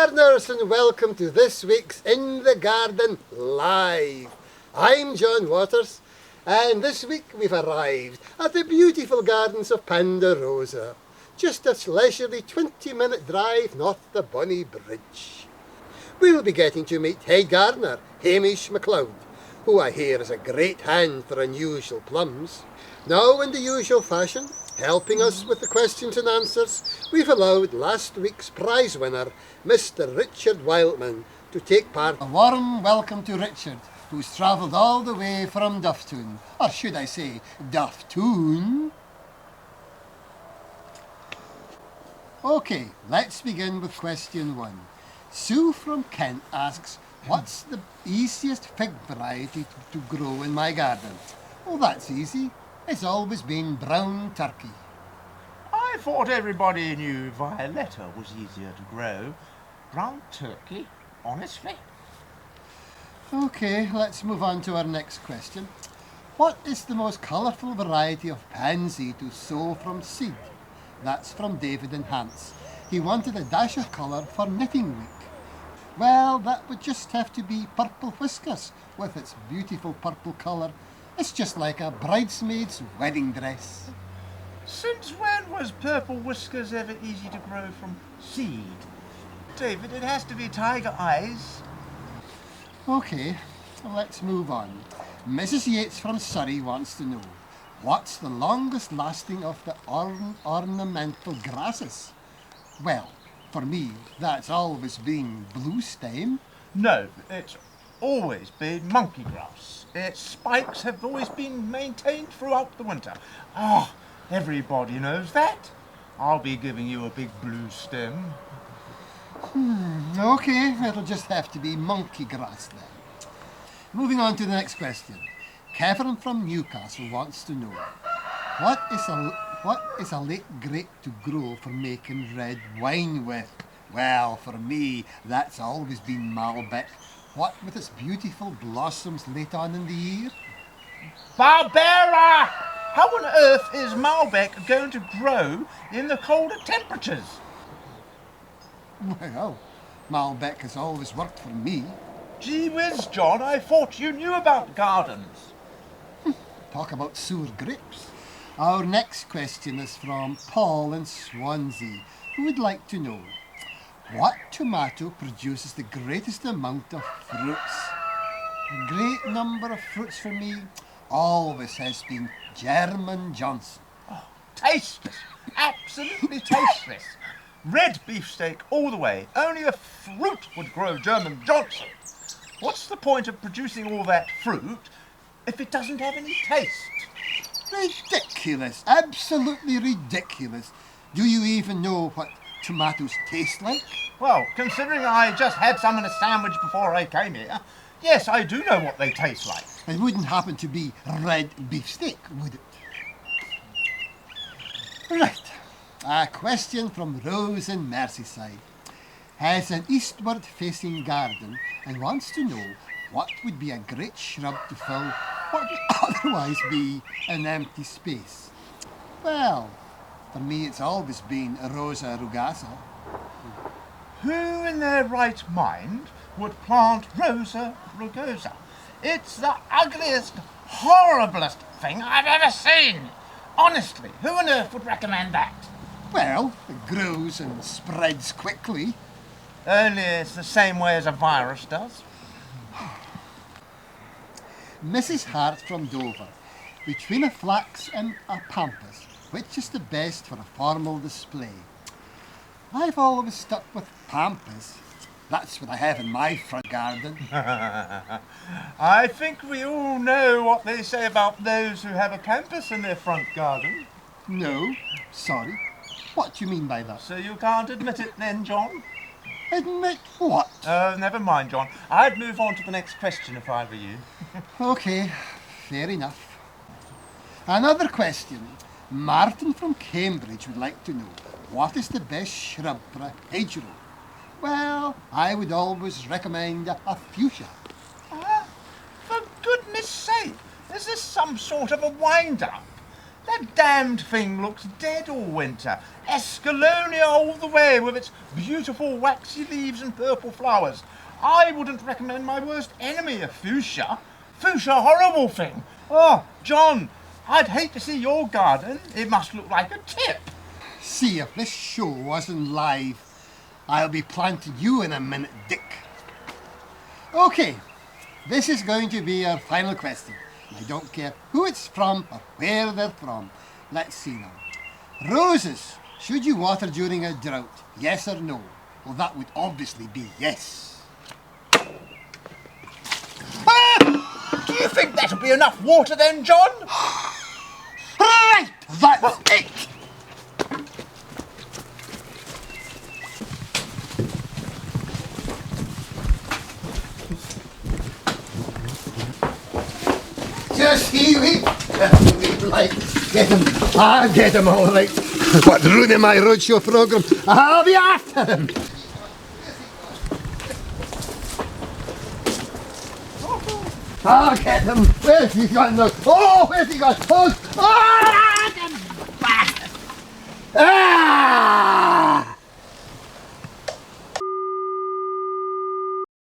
gardeners, and welcome to this week's In the Garden Live. I'm John Waters, and this week we've arrived at the beautiful gardens of Ponderosa, just a leisurely 20-minute drive north the Bonnie Bridge. We'll be getting to meet head gardener Hamish MacLeod, who I hear is a great hand for unusual plums. Now, in the usual fashion, helping us with the questions and answers, we've allowed last week's prize winner, Mr. Richard Wildman, to take part. A warm welcome to Richard, who's travelled all the way from Dufftown, or should I say, Dufftown. OK, let's begin with question 1. Sue from Kent asks, what's the easiest fig variety to grow in my garden? Well, that's easy. It's always been brown turkey. I thought everybody knew Violetta was easier to grow. Brown turkey, honestly? OK, let's move on to our next question. What is the most colourful variety of pansy to sow from seed? That's from David and Hans. He wanted a dash of colour for knitting week. Well, that would just have to be purple whiskers with its beautiful purple colour. It's just like a bridesmaid's wedding dress. Since when was purple whiskers ever easy to grow from seed? David, it has to be tiger eyes. OK, let's move on. Mrs. Yates from Surrey wants to know, what's the longest lasting of the ornamental grasses? Well, for me, that's always been blue stem. No, it's always been monkey grass. Its spikes have always been maintained throughout the winter. Ah, everybody knows that. I'll be giving you a big blue stem. OK, it'll just have to be monkey grass then. Moving on to the next question. Kevin from Newcastle wants to know, what is a late grape to grow for making red wine with? Well, for me, that's always been Malbec. What with its beautiful blossoms late on in the year? Barbara! How on earth is Malbec going to grow in the colder temperatures? Well, Malbec has always worked for me. Gee whiz, John, I thought you knew about gardens. Talk about sour grapes. Our next question is from Paul in Swansea, who would like to know, what tomato produces the greatest amount of fruits? A great number of fruits for me always has been German Johnson. Oh, tasteless. Absolutely tasteless. Red beefsteak all the way. Only a fruit would grow German Johnson. What's the point of producing all that fruit if it doesn't have any taste? Ridiculous. Absolutely ridiculous. Do you even know what tomatoes taste like? Well, considering I just had some in a sandwich before I came here, yes, I do know what they taste like. It wouldn't happen to be red beefsteak, would it? Right. A question from Rose in Merseyside. Has an eastward-facing garden and wants to know what would be a great shrub to fill what would otherwise be an empty space. Well, for me it's always been a Rosa rugasa. Who in their right mind would plant Rosa rugosa? It's the ugliest, horriblest thing I've ever seen. Honestly, who on earth would recommend that? Well, it grows and spreads quickly. Only it's the same way as a virus does. Mrs. Hart from Dover. Between a flax and a pampas, which is the best for a formal display? I've always stuck with pampas. That's what I have in my front garden. I think we all know what they say about those who have a pampas in their front garden. No, sorry. What do you mean by that? So you can't admit it then, John? Admit what? Oh, never mind, John. I'd move on to the next question if I were you. OK, fair enough. Another question. Martin from Cambridge would like to know, what is the best shrub for a hedgerow? Well, I would always recommend a fuchsia. For goodness sake, is this some sort of a wind-up? That damned thing looks dead all winter. Escalonia all the way with its beautiful waxy leaves and purple flowers. I wouldn't recommend my worst enemy a fuchsia. Fuchsia, horrible thing. Oh, John, I'd hate to see your garden. It must look like a tip. See, if this show wasn't live, I'll be planting you in a minute, Dick. Okay, this is going to be our final question. I don't care who it's from or where they're from. Let's see now. Roses, should you water during a drought? Yes or no? Well, that would obviously be yes. Do you think that'll be enough water then, John? Right, that's it. Just see me. Like, get him. I'll get him all right. What, ruining my roadshow programme? I'll be after him. I'll get him. Where's he gone now? Oh, where's he gone? Oh, ah!